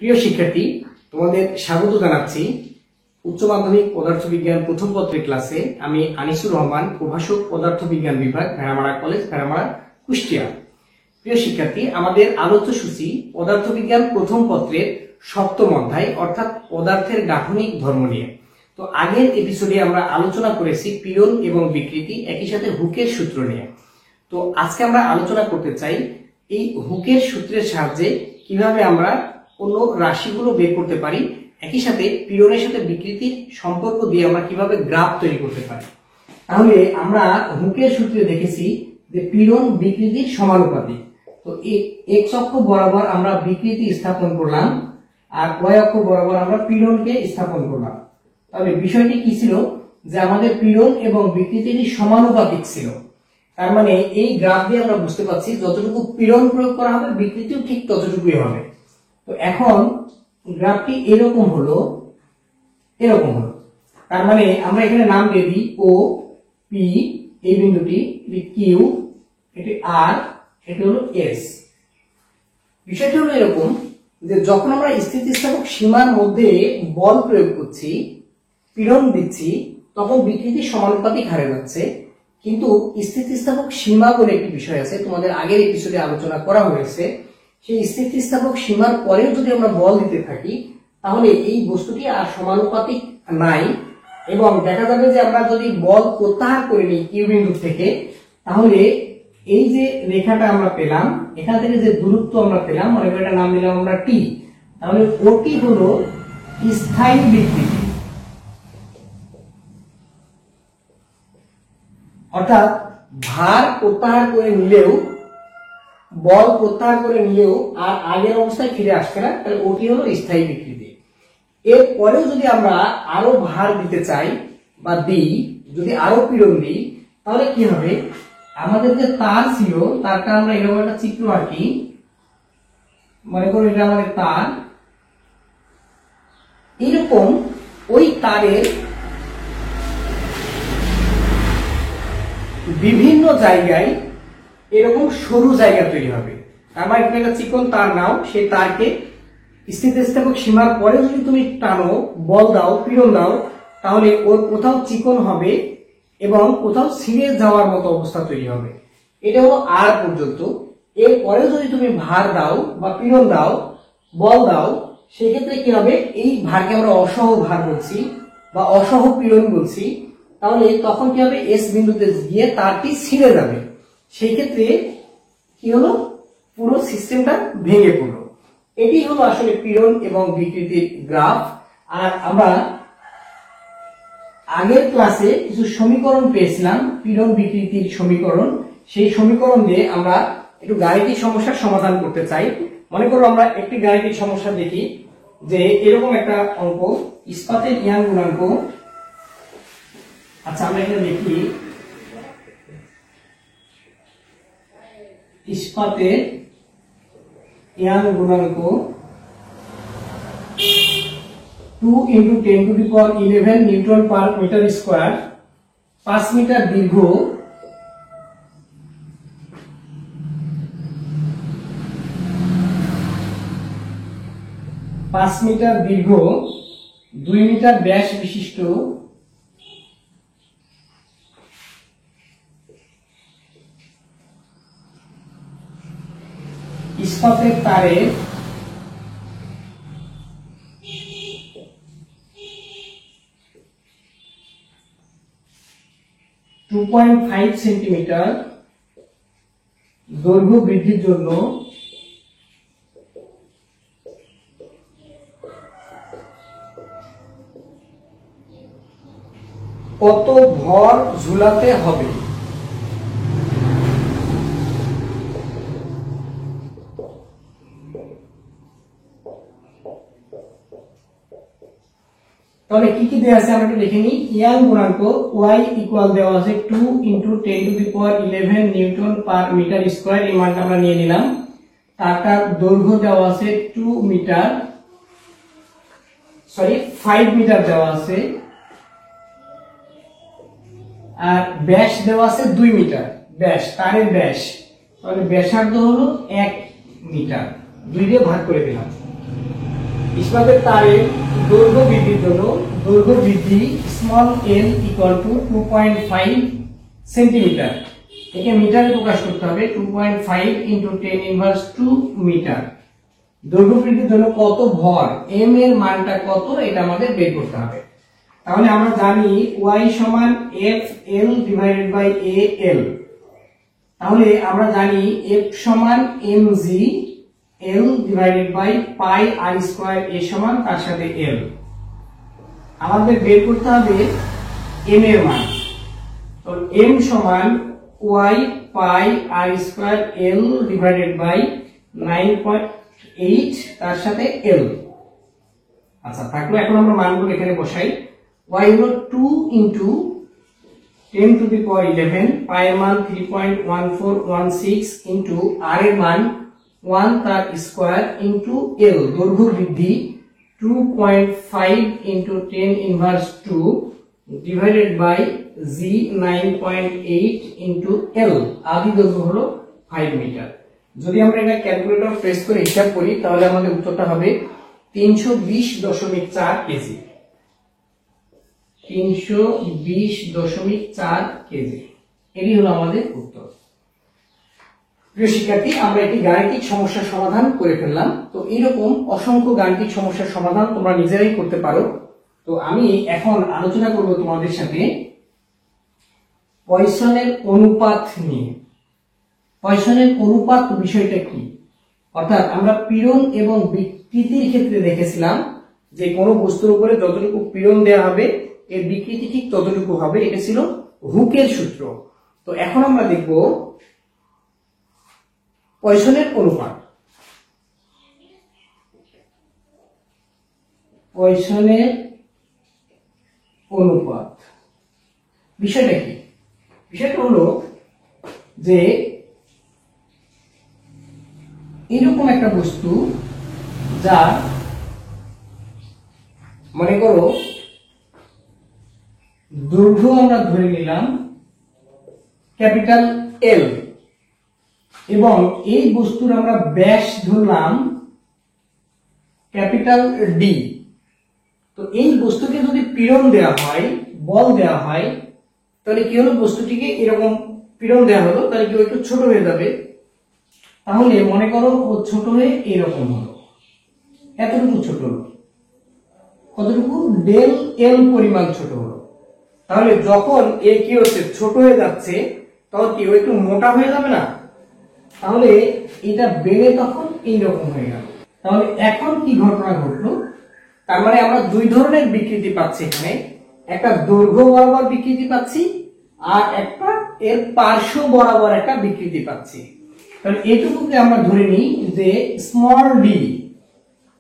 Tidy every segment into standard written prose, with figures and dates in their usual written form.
প্রিয় শিক্ষার্থী, তোমাদের স্বাগত জানাচ্ছি উচ্চ মাধ্যমিক পদার্থবিজ্ঞান প্রথম পত্রের ক্লাসে। আমি আনিসুর রহমান, প্রভাষক পদার্থবিজ্ঞান বিভাগ, ভেড়ামারা কলেজ, ভেড়ামারা, কুষ্টিয়া। প্রিয় শিক্ষার্থী, আমাদের আলোচ্য সূচি পদার্থবিজ্ঞান প্রথম পত্রের সপ্তম অধ্যায় অর্থাৎ পদার্থের গাঠনিক ধর্ম নিয়ে। তো আগের এপিসোডে আমরা আলোচনা করেছি পীড়ন এবং বিকৃতি, একই সাথে হুকের সূত্র নিয়ে। তো আজকে আমরা আলোচনা করতে চাই এই হুকের সূত্রের সাহায্যে কিভাবে আমরা অন্য রাশিগুলো বের করতে পারি, একই সাথে পীড়নের সাথে বিকৃতির সম্পর্ক দিয়ে আমরা কিভাবে গ্রাফ তৈরি করতে পারি। তাহলে আমরা হুকের সূত্রে দেখেছি যে পীড়ন বিকৃতির সমানুপাতিক। তো এক্স অক্ষ বরাবর আমরা বিকৃতি স্থাপন করলাম আর ওয়াই অক্ষ বরাবর আমরা পীড়নকে স্থাপন করলাম। তাহলে বিষয়টি কি ছিল যে আমাদের পীড়ন এবং বিকৃতির সমানুপাতিক ছিল। তার মানে এই গ্রাফ দিয়ে আমরা বুঝতে পারছি যতটুকু পীড়ন প্রয়োগ করা হবে বিকৃতিও ঠিক ততটুকুই হবে। তো এখন গ্রাফটি এরকম হলো। তার মানে আমরা এখানে নাম দিয়ে দিই ও পি, এই বিন্দুটি কিউ, এটি আর, এটি হলো এস। বিষয়টি হলো এরকম যে যখন আমরা স্থিতিস্থাপক সীমার মধ্যে বল প্রয়োগ করছি, পীড়ন দিচ্ছি, তখন বিকৃতি সমানুপাতিক হারে যাচ্ছে। কিন্তু স্থিতিস্থাপক সীমা বলে একটি বিষয় আছে, তোমাদের আগের এপিসোডে আলোচনা করা হয়েছে। সেই স্থিতিস্থাপক সীমার পরেও যদি আমরা বল দিতে থাকি তাহলে এই বস্তুটি আর সমানুপাতিক নাই, এবং দেখা যাবে যে আমরা যদি বল প্রত্যাহার করে নিই কিউ বিন্দু থেকে, তাহলে এই যে রেখাটা আমরা পেলাম, এখান থেকে যে দূরত্ব আমরা পেলাম, মনে করি এটা নাম দিলাম আমরা টি, তাহলে ওটি হলো স্থায়ী বিকৃতি। অর্থাৎ ভার প্রত্যাহার করে নিলেও, বল প্রত্যাহার করে নিলেও আর আগের অবস্থায় ফিরে আসছে না, তাহলে ওটি হলো স্থায়ী বিকৃতি। এর পরেও যদি আমরা আরো ভার দিতে চাই বা দিই, যদি আরো পীড়ন দিই, তাহলে কি হবে, আমাদের যে তার ছিল তারটা আমরা এরকম একটা চিত্র আঁকি, মনে করো এটা আমাদের তার, এরকম ওই তারের বিভিন্ন জায়গায় এরকম সরু জায়গা তৈরি হবে। আমার এখানে একটা চিকন তার নাও, সেই তারকে স্থিতিস্থাপক সীমার পরে যদি তুমি টানো, বল দাও, পীড়ন দাও, তাহলে ওর কোথাও চিকন হবে এবং কোথাও ছিঁড়ে যাওয়ার মতো অবস্থা তৈরি হবে। এটা হলো আর পর্যন্ত। এর পরেও যদি তুমি ভার দাও বা পীড়ন দাও, বল দাও, সেক্ষেত্রে কি হবে, এই ভারকে আমরা অসহ ভার বলছি বা অসহ পীড়ন বলছি। তাহলে তখন কি হবে, এস বিন্দুতে গিয়ে তারটি ছিঁড়ে যাবে। সেই ক্ষেত্রে কি হলো, পুরো সিস্টেমটা ভেঙে পড়লো। এটি হলো আসলে পীড়ন এবং বিকৃতির গ্রাফ। আর আমরা আগের ক্লাসে কিছু সমীকরণ পেয়েছিলাম, পীড়ন বিকৃতির সমীকরণ। সেই সমীকরণ দিয়ে আমরা একটু গাণিতিক সমস্যার সমাধান করতে চাই। মনে করো আমরা একটি গাণিতিক সমস্যা দেখি যে এরকম একটা অঙ্ক, ইস্পাতের ইয়াং গুণাঙ্ক। আচ্ছা, আমরা এখানে দেখি ইস্পাতের ইয়াং গুণাঙ্ক 2 × 10⁻11 newton per metre square, 5 metre দীর্ঘ, 2 মিটার ব্যাস বিশিষ্ট ইস্পাতের তারের 2.5 সেন্টিমিটার দৈর্ঘ্য বৃদ্ধির জন্য কত ভর ঝুলাতে হবে। তাহলে কি কি দেওয়া আছে আমরা একটু দেখে নিই। ইয়াং গুণাঙ্ক y ইকুয়াল দেওয়া আছে 2 × 10⁻11 নিউটন পার মিটার স্কয়ার, এই মানটা আমরা নিয়ে নিলাম। তারটার দৈর্ঘ্য দেওয়া আছে 5 মিটার দেওয়া আছে, আর ব্যাস দেওয়া আছে 2 মিটার, ব্যাস তারের ব্যাস, তাহলে ব্যাসার্ধ হলো 1 মিটার, 2 দিয়ে ভাগ করে দিলাম। ইস্পাতের তারের দৈর্ঘ্য বৃদ্ধির জন্য দৈর্ঘ্য বৃদ্ধি small l equal to 2.5 centimetre. একে মিটারে প্রকাশ করতে হবে। 2.5 ইন্টু 10 ইনভার্স 2 মিটার। দৈর্ঘ্য বৃদ্ধির জন্য কত ভর, m এর মানটা কত, এটা আমাদের বের করতে হবে। তাহলে আমরা জানি y সমান fl ডিভাইডেড বাই al। তাহলে আমরা জানি f সমান mg l divided by pi r square a সমান তার সাথে l। আমাদের বের করতে হবে m এর মান। তো m সমান y pi r square l divided by 9.8 তার সাথে l। আচ্ছা থাকলো, এখন আমরা মানগুলো এখানে বসাই। y হলো 2 ইনটু 10 টু দি পাওয়ার 11, পাই এর মান 3.1416 ইনটু r এর মান 1 তার স্কয়ার ইনটু l। দৈর্ঘ্য বৃদ্ধি 2.5 into 10 inverse 2 divided by g 9.8 into l। আদি দৈর্ঘ্য হলো 5 মিটার। যদি আমরা এটা ক্যালকুলেটর প্রেস করে হিসাব করি তাহলে আমাদের উত্তরটা হবে 320.4 কেজি। 320.4 কেজি, এটি হলো আমাদের উত্তর। প্রিয় শিক্ষার্থী, আমরা একটি গাণিতিক সমস্যার সমাধান করে ফেললাম। তো এইরকম অসংখ্য গাণিতিক সমস্যার সমাধান তোমরা নিজেরাই করতে পারো। তো আমি এখন আলোচনা করব তোমাদের সাথে পয়সনের অনুপাত নিয়ে। পয়সনের অনুপাত বিষয়টা কি? অর্থাৎ আমরা পীড়ন এবং বিকৃতির ক্ষেত্রে দেখেছিলাম যে কোনো বস্তুর উপরে যতটুকু পীড়ন দেওয়া হবে এর বিকৃতি ঠিক ততটুকু হবে। এটা ছিল হুকের সূত্র। তো এখন আমরা দেখব পয়সনের অনুপাত। পয়সনের অনুপাত বিষয়টা কি? বিষয়টা হলো যে এরকম একটা বস্তু যা মনে করো দৈর্ঘ্য আমরা ধরে নিলাম ক্যাপিটাল এল এবং এই বস্তুর আমরা ব্যাস ধরলাম ক্যাপিটাল ডি। তো এই বস্তুকে যদি পীড়ন দেওয়া হয়, বল দেওয়া হয়, তাহলে কি হলো, বস্তুটিকে এরকম পীড়ন দেওয়া হলো, তাহলে কি একটু ছোট হয়ে যাবে। তাহলে মনে করো ও ছোট হয়ে এরকম হলো, এতটুকু ছোট হলো। কতটুকু? ডেল এল পরিমাণ ছোট হলো। তাহলে যখন এ কি হচ্ছে, ছোট হয়ে যাচ্ছে, তখন কি একটু মোটা হয়ে যাবে না? তাহলে এটা বেড়ে তখন এইরকম হয়ে গেল। তাহলে এখন কি ঘটনা ঘটলো? তার মানে আমরা দুই ধরনের বিকৃতি পাচ্ছি এখানে। একটা দৈর্ঘ্য বরাবর বিকৃতি পাচ্ছি আর একটা এর পার্শ্ব বরাবর একটা বিকৃতি পাচ্ছি। তাহলে এটুকুকে আমরা ধরে নিই যে স্মল ডি,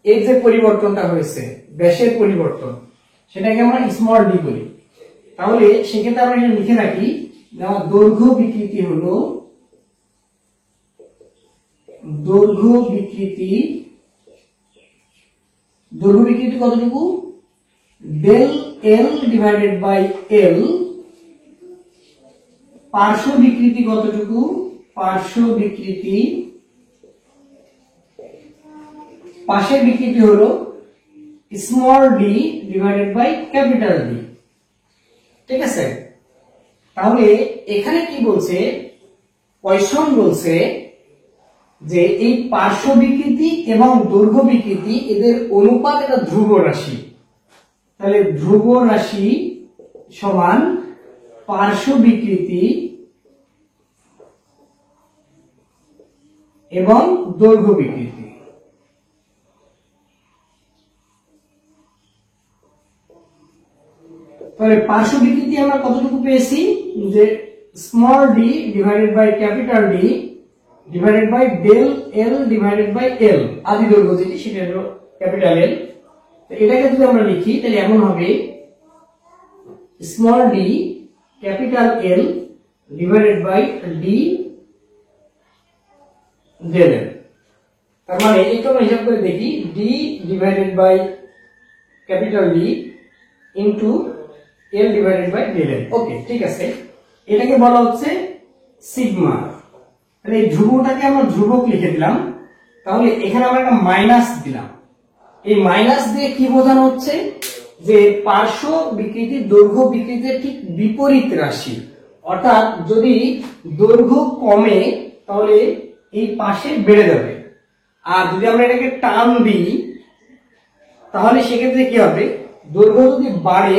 এর যে পরিবর্তনটা হয়েছে, ব্যাসের পরিবর্তন, সেটাকে আমরা স্মল ডি বলি। তাহলে সেক্ষেত্রে আমরা এটা লিখে রাখি যে আমার দৈর্ঘ্য বিকৃতি হলো, দৈর্ঘ্য বিকৃতি কতটুকু? Del L divided by L. পার্শ্ব বিকৃতি কতটুকু? পার্শ্ব বিকৃতি, পাশের বিকৃতি হলো small D divided by capital D. ঠিক আছে? তাহলে এখানে কি বলছে? পয়সন বলছে যে এই পার্শ্ব বিকৃতি এবং দৈর্ঘ্য বিকৃতি এদের অনুপাত একটা ধ্রুব রাশি। তাহলে ধ্রুব রাশি সমান পার্শ্ব বিকৃতি এবং দৈর্ঘ্য বিকৃতি। তাহলে পার্শ্ব বিকৃতি আমরা কতটুকু পেয়েছি? যে small D divided by capital D divided by del L divided by L. আদি দৈর্ঘ্য যেটি সেটা হলো ক্যাপিটাল এল। এটাকে যদি আমরা লিখি তাহলে এমন হবে small D capital L divided by D del L. তার মানে এটা আমরা হিসাব করে দেখি, D divided by capital D into L divided by del L. Okay, ঠিক আছে। এটাকে বলা হচ্ছে সিগমা। তাহলে এই ধ্রুবটাকে আমরা ধ্রুবক লিখে দিলাম। তাহলে এখানে আমরা একটা মাইনাস দিলাম। এই মাইনাস দিয়ে কি বোঝানো হচ্ছে, যে পার্শ্ব বিকৃতি দৈর্ঘ্য বিকৃতির ঠিক বিপরীত রাশি। অর্থাৎ যদি দৈর্ঘ্য কমে তাহলে এই পাশে বেড়ে যাবে, আর যদি আমরা এটাকে টান দিই তাহলে সেক্ষেত্রে কি হবে, দৈর্ঘ্য যদি বাড়ে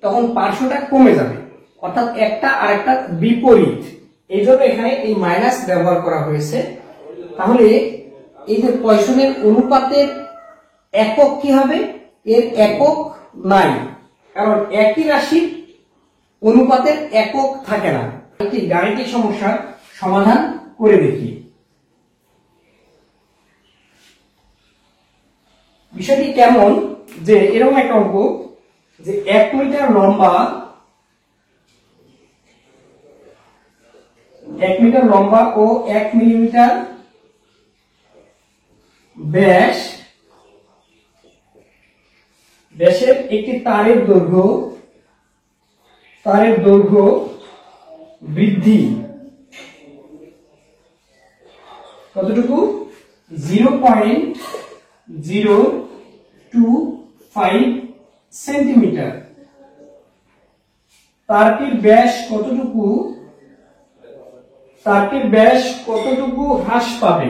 তখন পার্শ্বটা কমে যাবে, অর্থাৎ একটা আর একটা বিপরীত। এই জন্য এখানে এই মাইনাস ব্যবহার করা হয়েছে। তাহলে এই যে পয়সনের অনুপাতের একক কি হবে, এর একক নাই, কারণ একই রাশির অনুপাতের একক থাকে না। একটি গাণিতিক সমস্যার সমাধান করে দেখি। বিষয়টি কেমন, যে এরকম একটা অঙ্ক, যে 1 মিটার লম্বা 1 মিটার লম্বা ও 1 মিলিমিটার ব্যাসের একটি তারের দৈর্ঘ্য বৃদ্ধি কতটুকু, 0.025 সেন্টিমিটার। তারটির ব্যাস কতটুকু হ্রাস পাবে।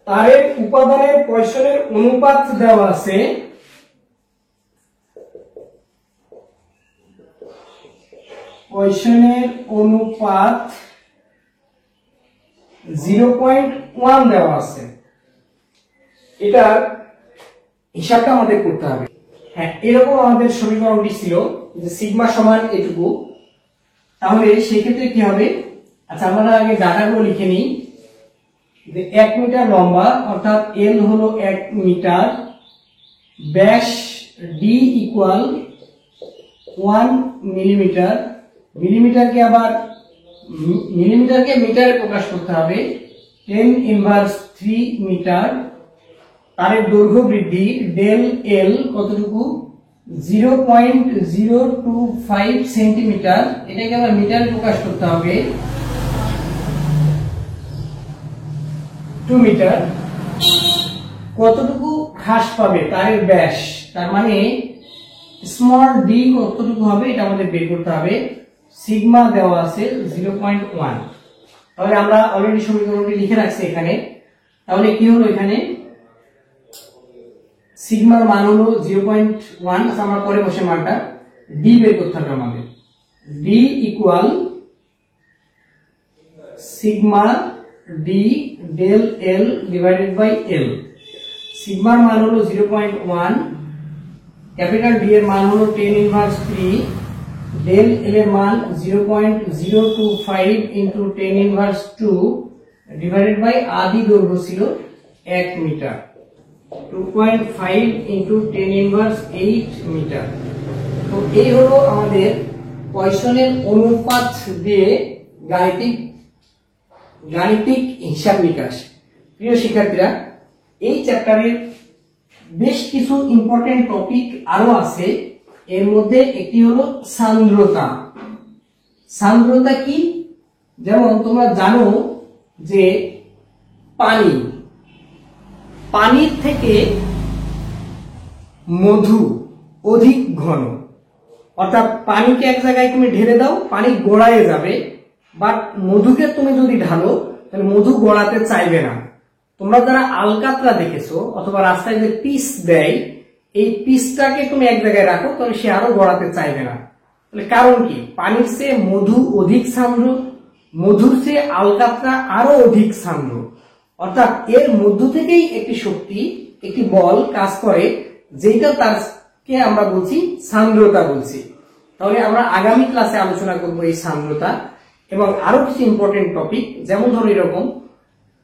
তারের উপাদানের পয়সনের অনুপাত দেওয়া আছে, পয়সনের অনুপাত 0.1 দেওয়া আছে। এটার হিসাবটা আমাদের করতে হবে। হ্যাঁ, এরকম আমাদের সমীকরণটি ছিল যে সিগমা সমান এটুকু। তাহলে সেই ক্ষেত্রে কি হবে, আচ্ছা আমরা আগে ডাটাগুলো লিখে নিই। যে 1 মিটার লম্বা অর্থাৎ এল হলো 1 মিটার, ব্যাস ডি ইকুয়াল 1 মিলিমিটার, মিলিমিটারকে মিটারে প্রকাশ করতে হবে, 10 ইনভার্স 3 মিটার। তারের দৈর্ঘ্য বৃদ্ধি ডেল এল কতটুকু, 0.025 সেন্টিমিটার, এটাকে আবার মিটারে প্রকাশ করতে হবে 2 মিটার। কতটুকু হ্রাস পাবে তারের ব্যাস, তার মানে স্মল ডি কতটুকু হবে এটা আমাদের বের করতে হবে। সিগমা দেওয়া আছে 0.1। তাহলে আমরা অলরেডি সমীকরণটি লিখে রাখছি এখানে। তাহলে কি হলো, এখানে সিগমার মান হলো 0.1। আমরা পরে বসে মানটা ডি বের করতে হবে আমাদের। D equal sigma D del L divided by L. সিগমার মান হলো 0.1, ক্যাপিটাল ডি এর মান হলো 10 ইনভার্স 3, ডেল এল এর মান 0.025 ইনটু 10 ইনভার্স 2 ডিভাইডেড বাই আদি দৈর্ঘ্য ছিল 1 মিটার, 2.5 ইনটু 10 ইনভার্স 8 মিটার। তো এই হলো আমাদের পয়সনের অনুপাত দিয়ে গাণিতিক হিসাব নিকাশ। প্রিয় শিক্ষার্থীরা, এই চ্যাপ্টারের বেশ কিছু ইম্পর্টেন্ট টপিক আরো আছে। এর মধ্যে একটি হলো সান্দ্রতা। সান্দ্রতা কি, যেমন তোমরা জানো যে পানির থেকে মধু অধিক ঘন, অর্থাৎ পানিকে এক জায়গায় তুমি ঢেলে দাও পানি গড়ায় যাবে, বাট মধুকে তুমি যদি ঢালো তাহলে মধু গড়াতে চাইবে না। তোমরা যারা আলকাতরা দেখেছো অথবা রাস্তায় যে পিস দেয়, এই পিসটাকে তুমি এক জায়গায় রাখো তাহলে সে আরো গড়াতে চাইবে না। তাহলে কারণ কি, পানির চেয়ে মধু অধিক সান্দ্র, মধুর চেয়ে আলকাতরা আরো অধিক সান্দ্র, অর্থাৎ এর মধ্য থেকেই একটি শক্তি, একটি বল কাজ করে, যেটা তারকে আমরা বলছি সান্দ্রতা বলছি। তাহলে আমরা আগামী ক্লাসে আলোচনা করব এই সান্দ্রতা এবং আরো কিছু ইম্পর্টেন্ট টপিক। যেমন ধরো এরকম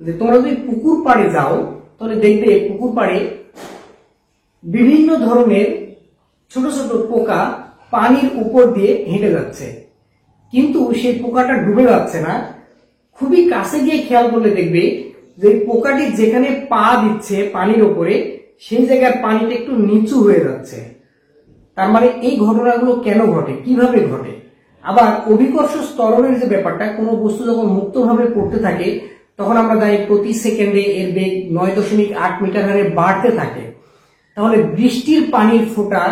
যে তোমরা যদি পুকুর পাড়ে যাও তাহলে দেখবে পুকুর পাড়ে বিভিন্ন ধরনের ছোট ছোট পোকা পানির উপর দিয়ে হেঁটে যাচ্ছে, কিন্তু সেই পোকাটা ডুবে যাচ্ছে না। খুবই কাছে গিয়ে খেয়াল করলে দেখবে যে পোকাটি যেখানে পা দিচ্ছে পানির উপরে, সেই জায়গার পানিটা একটু নিচু হয়ে যাচ্ছে। তার মানে এই ঘটনাগুলো কেন ঘটে, কিভাবে ঘটে? আবার অভিকর্ষ ত্বরণের যে ব্যাপারটা, কোনো বস্তু যখন মুক্তভাবে পড়তে থাকে তখন আমরা জানি প্রতি সেকেন্ডে এর বেগ 9.8 মিটার হারে বাড়তে থাকে। তাহলে বৃষ্টির পানির ফোঁটা,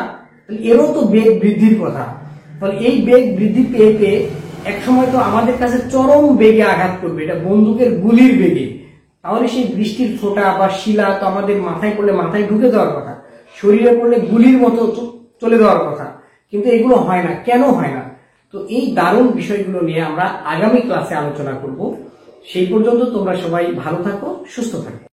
এরও তো বেগ বৃদ্ধির কথা। তাহলে এই বেগ বৃদ্ধি পেয়ে পেয়ে একসময় তো আমাদের কাছে চরম বেগে আঘাত করবে, এটা বন্দুকের গুলির বেগে। তাহলে সেই বৃষ্টির ফোঁটা বা শিলা তো আমাদের মাথায় পড়লে মাথায় ঢুকে দেওয়ার কথা, শরীরে পড়লে গুলির মতো চলে দেওয়ার কথা, কিন্তু এগুলো হয় না। কেন হয় না? তো এই দারুণ বিষয়গুলো নিয়ে আমরা আগামী ক্লাসে আলোচনা করব। সেই পর্যন্ত তোমরা সবাই ভালো থাকো, সুস্থ থাকো।